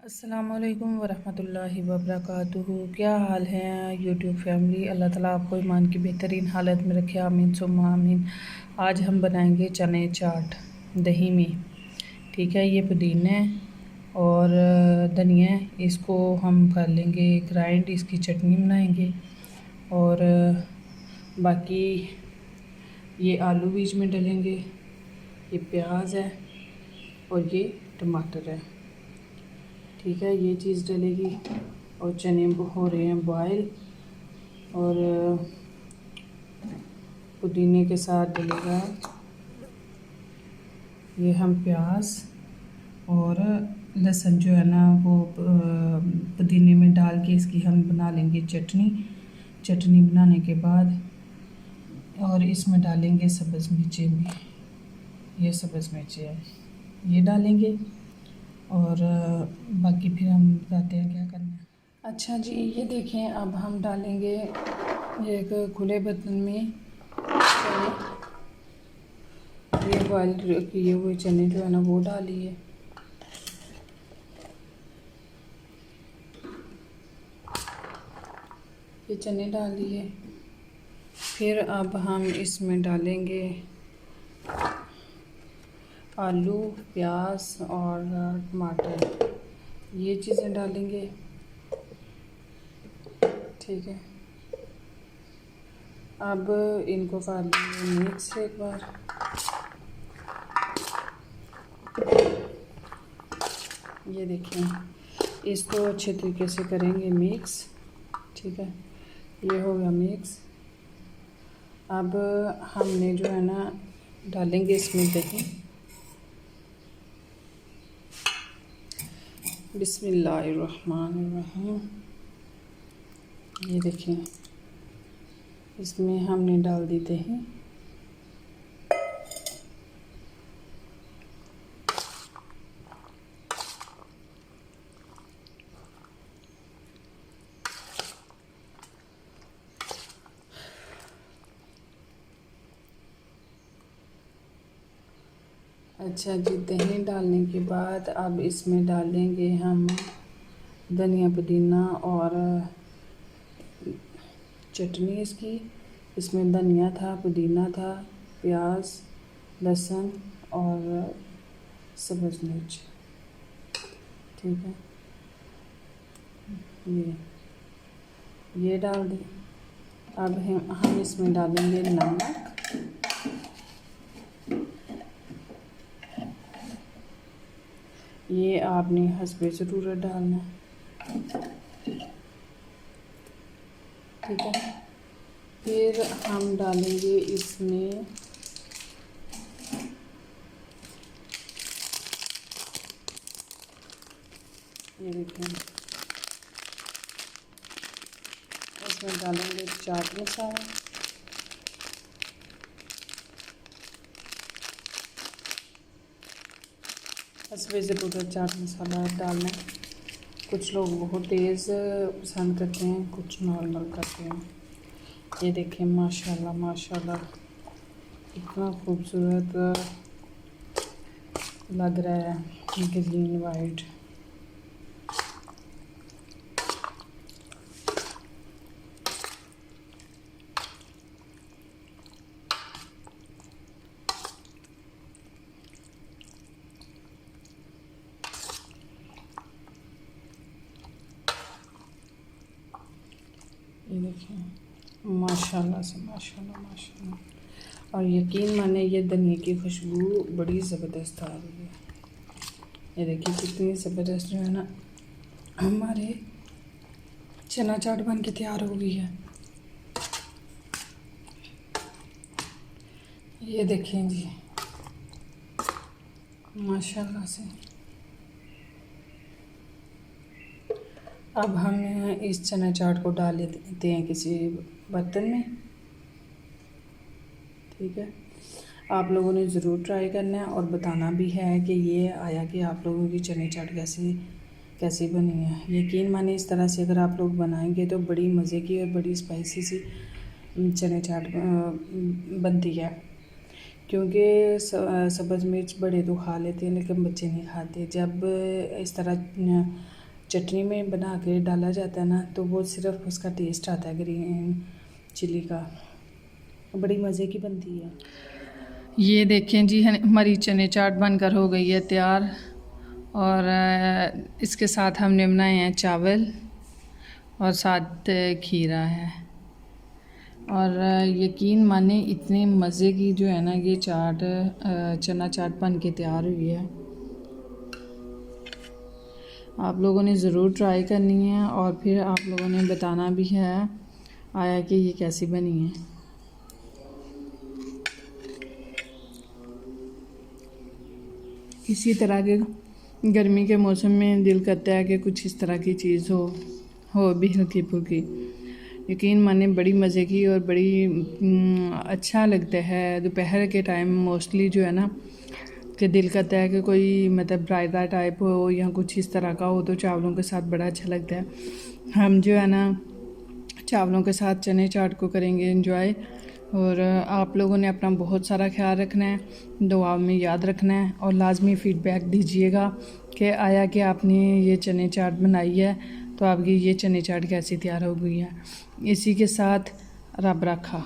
अस्सलामुअलैकुम वरहमतुल्लाहि वबरकातुहू। क्या हाल है यूट्यूब फैमिली। अल्लाह ताला आपको ईमान की बेहतरीन हालत में रखे, आमीन सुम्मा आमीन। आज हम बनाएंगे चने चाट दही में। ठीक है, ये पुदीना और धनिया, इसको हम कर लेंगे ग्राइंड, इसकी चटनी बनाएंगे। और बाकी ये आलू बीच में डलेंगे, ये प्याज है और ये टमाटर है। ठीक है, ये चीज़ डलेगी। और चने हो रहे हैं बॉयल, और पुदीने के साथ डलेगा ये हम प्याज और लहसुन जो है ना वो पुदीने में डाल के इसकी हम बना लेंगे चटनी बनाने के बाद। और इसमें डालेंगे सब्ज़ मिर्चें भी, ये सब्ज़ मिर्चें है ये डालेंगे। और बाकी फिर हम बताते हैं क्या करना है। अच्छा जी, ये देखें, अब हम डालेंगे एक खुले बर्तन में चने, ये बॉयल किए हुए चने जो है ना वो डालिए। ये चने डाल दिए। फिर अब हम इसमें डालेंगे आलू, प्याज और टमाटर, ये चीज़ें डालेंगे। ठीक है, अब इनको कर लेंगे मिक्स एक बार। ये देखें, इसको अच्छे तरीके से करेंगे मिक्स। ठीक है, ये हो गया मिक्स। अब हमने जो है ना डालेंगे इसमें दही। बिस्मिल्लाहिर्रहमानिर्रहीम। ये देखें, इसमें हमने डाल दी दही। अच्छा जी, दही डालने के बाद अब इसमें डालेंगे हम धनिया पुदीना और चटनी इसकी। इसमें धनिया था, पुदीना था, प्याज, लहसुन और सब्ज़ मिर्च। ठीक है, ये डाल दें। अब हम इसमें डालेंगे नमक। ये आपने हस्बे ज़रूरत डालना है। ठीक है, फिर हम डालेंगे इसमें ये देखें, इसमें डालेंगे चाट मसाला। हस्बे ज़रूरत चाट मसाला डालना है। कुछ लोग बहुत तेज़ पसंद करते हैं, कुछ नॉर्मल करते हैं। ये देखें, माशाल्लाह माशाल्लाह इतना खूबसूरत लग रहा है, ग्रीन वाइट। ये देखें, माशाल्लाह से माशाल्लाह माशाल्लाह। और यकीन माने ये धनिया की खुशबू बड़ी ज़बरदस्त आ रही है। ये देखिए कितनी ज़बरदस्त जो है ना हमारे चना चाट बन के तैयार हो गई है। ये देखें जी, माशाल्लाह से। अब हम इस चना चाट को डाल देते हैं किसी बर्तन में। ठीक है, आप लोगों ने ज़रूर ट्राई करना है और बताना भी है कि ये आया कि आप लोगों की चने चाट कैसी बनी है। यकीन माने इस तरह से अगर आप लोग बनाएंगे तो बड़ी मज़े की और बड़ी स्पाइसी सी चने चाट बनती है। क्योंकि सब्ज़ मिर्च बड़े तो खा लेते हैं लेकिन बच्चे नहीं खाते। जब इस तरह चटनी में बना के डाला जाता है ना, तो वो सिर्फ उसका टेस्ट आता है ग्रीन चिली का, बड़ी मज़े की बनती है। ये देखें जी, हमारी चने चाट बनकर हो गई है तैयार। और इसके साथ हमने बनाए हैं चावल और साथ खीरा है। और यकीन माने इतने मज़े की जो है ना ये चाट चना चाट बन के तैयार हुई है। आप लोगों ने ज़रूर ट्राई करनी है और फिर आप लोगों ने बताना भी है आया कि ये कैसी बनी है। इसी तरह के गर्मी के मौसम में दिल करता है कि कुछ इस तरह की चीज़ हो भी हल्की फुल्की। यकीन माने बड़ी मज़े की और बड़ी अच्छा लगता है दोपहर के टाइम मोस्टली जो है ना, कि दिल करता है कि कोई मतलब रायता टाइप हो या कुछ इस तरह का हो तो चावलों के साथ बड़ा अच्छा लगता है। हम जो है ना चावलों के साथ चने चाट को करेंगे एंजॉय। और आप लोगों ने अपना बहुत सारा ख्याल रखना है, दुआ में याद रखना है और लाजमी फ़ीडबैक दीजिएगा कि आया कि आपने ये चने चाट बनाई है तो आपकी ये चने चाट कैसी तैयार हो गई है। इसी के साथ रब रखा।